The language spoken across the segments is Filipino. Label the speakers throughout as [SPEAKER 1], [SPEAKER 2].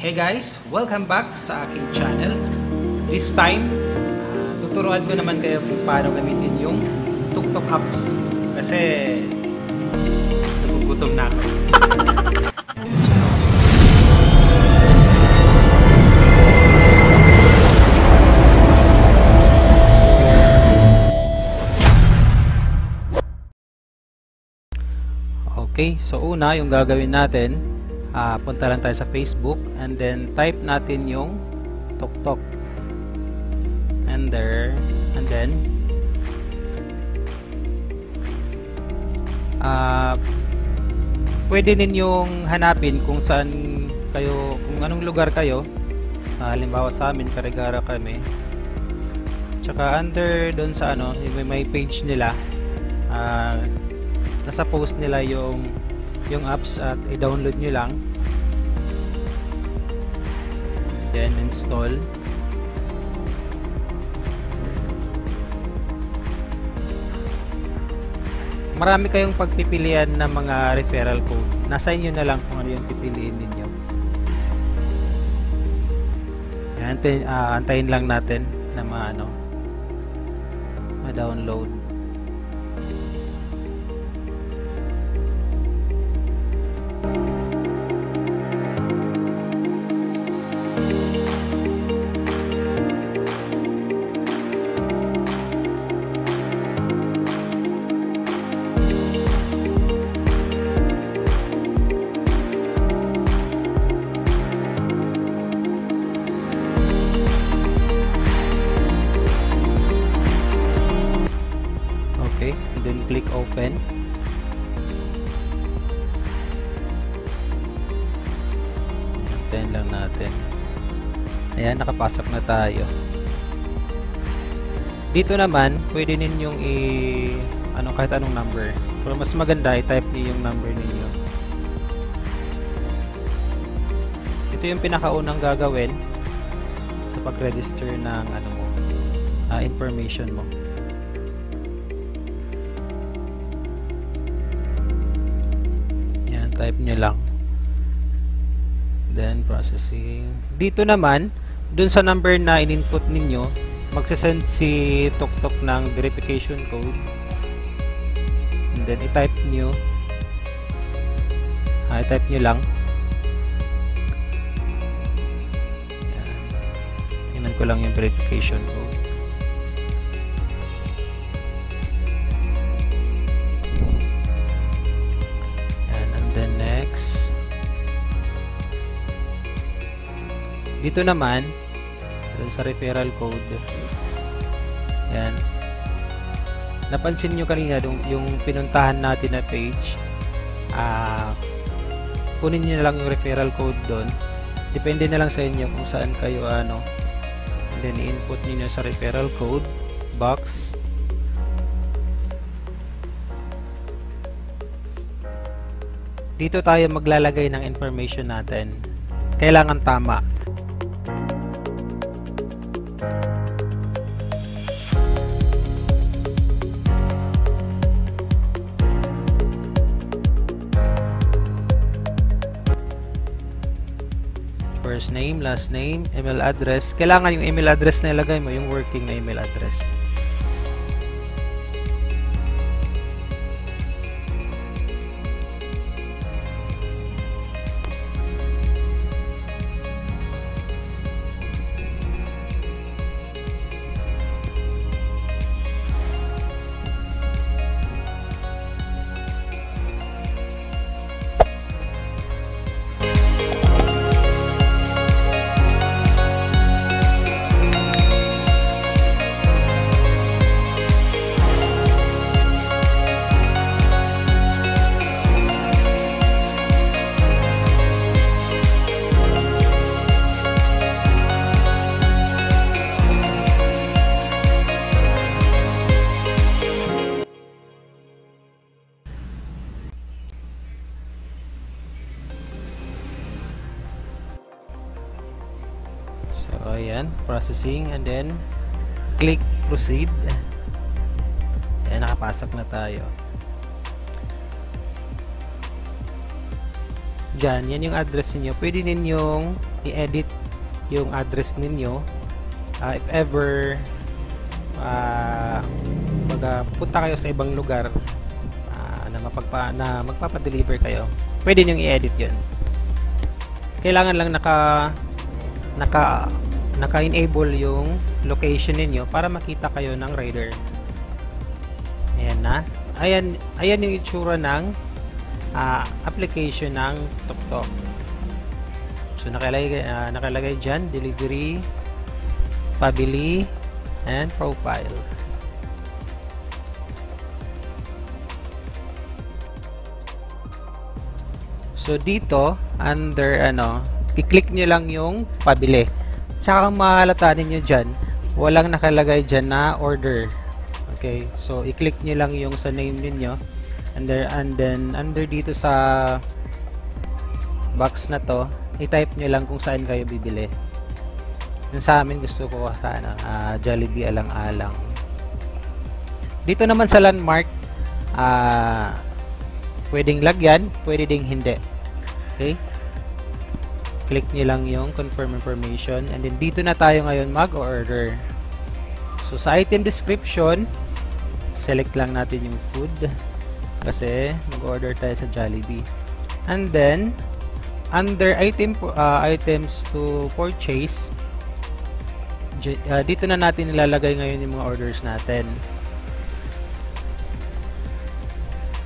[SPEAKER 1] Hey guys, welcome back sa aking channel. This time, tuturuan ko naman kayo kung paano gamitin yung TukTok apps. Kasi nagugutom na ako. Okay, so una yung gagawin natin, punta lang tayo sa Facebook and then type natin yung TukTok. And then pwede ninyong hanapin kung saan kayo, kung anong lugar kayo. Halimbawa sa amin, Carigara kami. Tsaka under doon sa may page nila, nasa post nila yung apps at i-download nyo lang, then install. Marami kayong pagpipilian ng mga referral code, nasa inyo na lang kung ano yung pipiliin ninyo. Antayin lang natin na ma-download. Okay, and then click open. Antayin lang natin. Ayan, nakapasok na tayo. Dito naman, pwede ninyong kahit anong number. Pero mas maganda, i-type niyo yung number ninyo. Ito yung pinakaunang gagawin sa pag-register ng information mo. Type nyo lang, then processing. Dito naman, dun sa number na in-input ninyo, magsasend si TukTok ng verification code, and then i-type nyo lang. Yan. Tingnan ko lang yung verification code. Dito naman, dun sa referral code, yan. Napansin nyo kanina yung pinuntahan natin na page, kunin nyo na lang yung referral code doon. Depende na lang sa inyo kung saan kayo and then i-input niyo sa referral code box. Dito tayo maglalagay ng information natin. Kailangan tama. First name, last name, email address. Kailangan yung email address na ilagay mo, yung working na email address. So ayan, processing, and then click proceed. Ayan, nakapasok na tayo. Diyan, yan yung address niyo. Pwede ninyong i-edit yung address ninyo. If ever punta kayo sa ibang lugar na magpapadeliver kayo, pwede nyo i-edit yun. Kailangan lang naka-enable yung location ninyo para makita kayo ng rider. Ayan na. Ayan yung itsura ng application ng TukTuk. So nakalagay dyan, delivery, pabili, and profile. So dito, under i-click nyo lang yung pabili. Tsaka kung mahalata ninyo dyan, walang nakalagay dyan na order. Okay, so i-click nyo lang yung sa name ninyo, and then under dito sa box na to, i-type nyo lang kung saan kayo bibili. Yung sa amin, gusto ko sa Jollibee Alang-Alang. Dito naman sa landmark, pwedeng lagyan, pwede ding hindi. Okay? Click nyo lang yung confirm information, and then dito na tayo ngayon mag-order. So sa item description, select lang natin yung food kasi mag-order tayo sa Jollibee. And then under items to purchase, dito na natin nilalagay ngayon yung mga orders natin.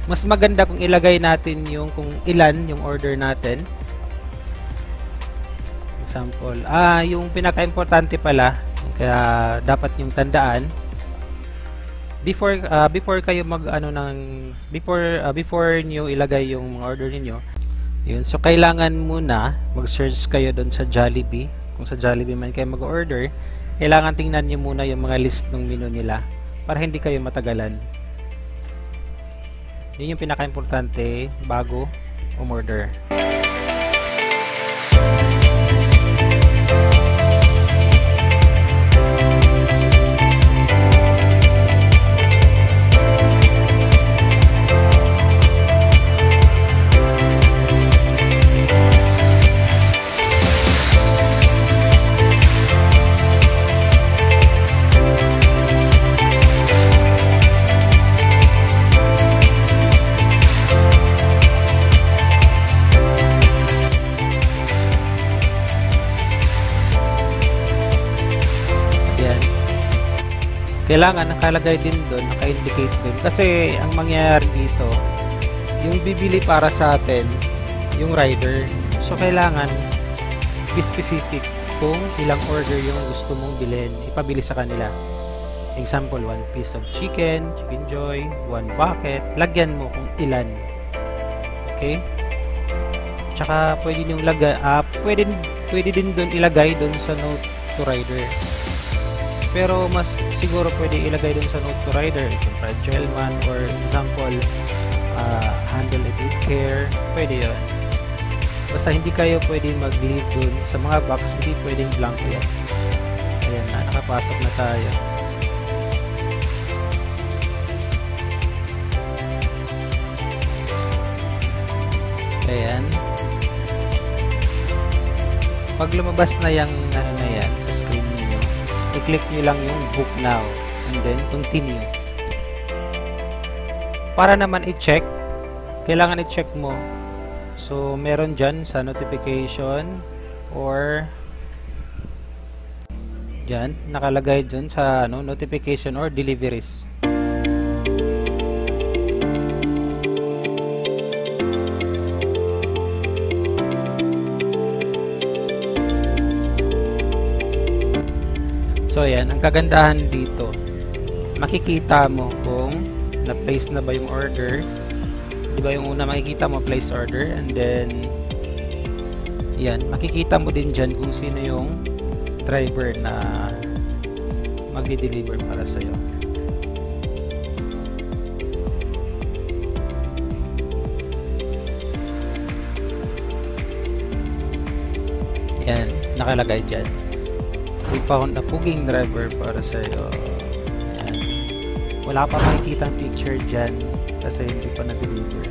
[SPEAKER 1] Mas maganda kung ilagay natin yung kung ilan yung order natin. Example, yung pinaka-importante pala, kaya dapat yung tandaan before kayo before niyo ilagay yung mga order niyo. Yun, so kailangan muna mag-search kayo doon sa Jollibee. Kung sa Jollibee man kayo mag-order, kailangan tingnan niyo muna yung mga list ng menu nila para hindi kayo matagalan. Yun yung pinaka-importante bago umorder. Kailangan nakalagay din doon, naka-indicate doon. Kasi ang mangyayari dito, yung bibili para sa atin, yung rider. So kailangan be specific kung ilang order yung gusto mong bilhin, ipabili sa kanila. Example, 1 piece of chicken, Chicken Joy, 1 bucket. Lagyan mo kung ilan. Okay? Tsaka pwede nyung pwede din doon ilagay doon sa note to rider. Pero mas siguro pwede ilagay dun sa note to rider, yung fragile man, or example, handle it with care, pwede yun. Basta hindi kayo pwede mag-leave dun sa mga box, hindi pwedeng blanco yan. Ayan na, nakapasok na tayo. Ayan. Pag lumabas na yung na yan, i-click nyo lang yung book now and then continue. Para naman i-check, kailangan i-check mo. So meron dyan sa notification or dyan, nakalagay dyan sa notification or deliveries. So ayan, ang kagandahan dito, makikita mo kung na-place na ba yung order. Di ba yung una makikita mo, place order, and then yan, makikita mo din dyan kung sino yung driver na magdi-deliver para sa'yo. Yan, nakalagay dyan. We found a booking driver para sa'yo. Yan. Wala pa makikita ang picture dyan kasi hindi pa na-deliver.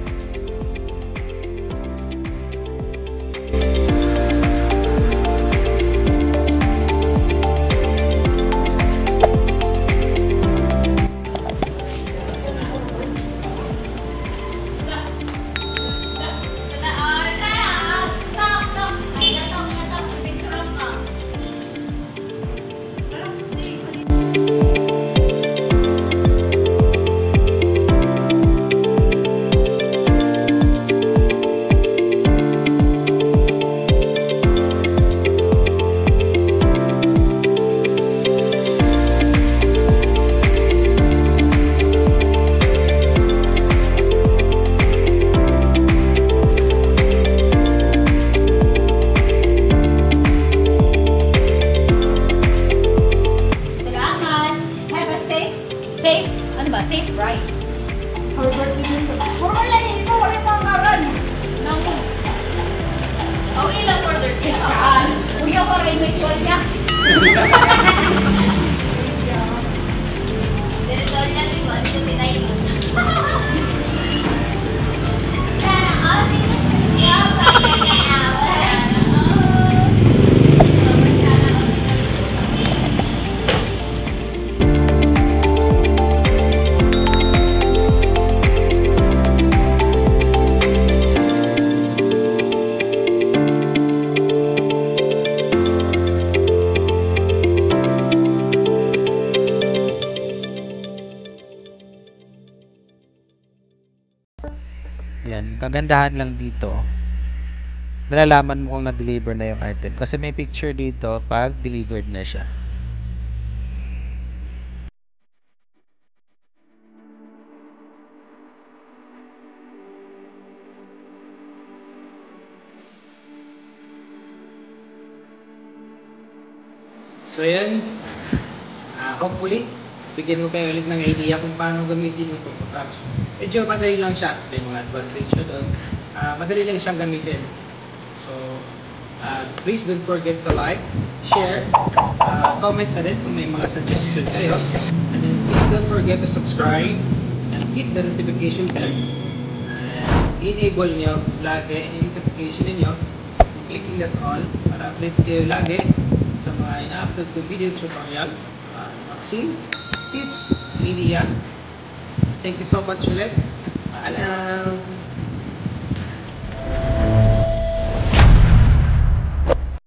[SPEAKER 1] Yan, kagandahan lang dito, nalalaman mo kung na-deliver na yung item kasi may picture dito pag delivered na siya. So yan, hopefully, bigyan ko kayo ulit ng idea kung paano gamitin yung Turbotax. Medyo madali lang siya. May mga advantage siya doon. Madali lang siyang gamitin. So, please don't forget to like, share, comment na rin kung may mga suggestion kayo. And then please don't forget to subscribe and hit the notification bell. I-enable nyo lagi yung notification ninyo. Clicking that all para update kayo lagi sa mga ina-upload ko video tutorial, unboxing, tips, media. Thank you so much ulit. Paalam!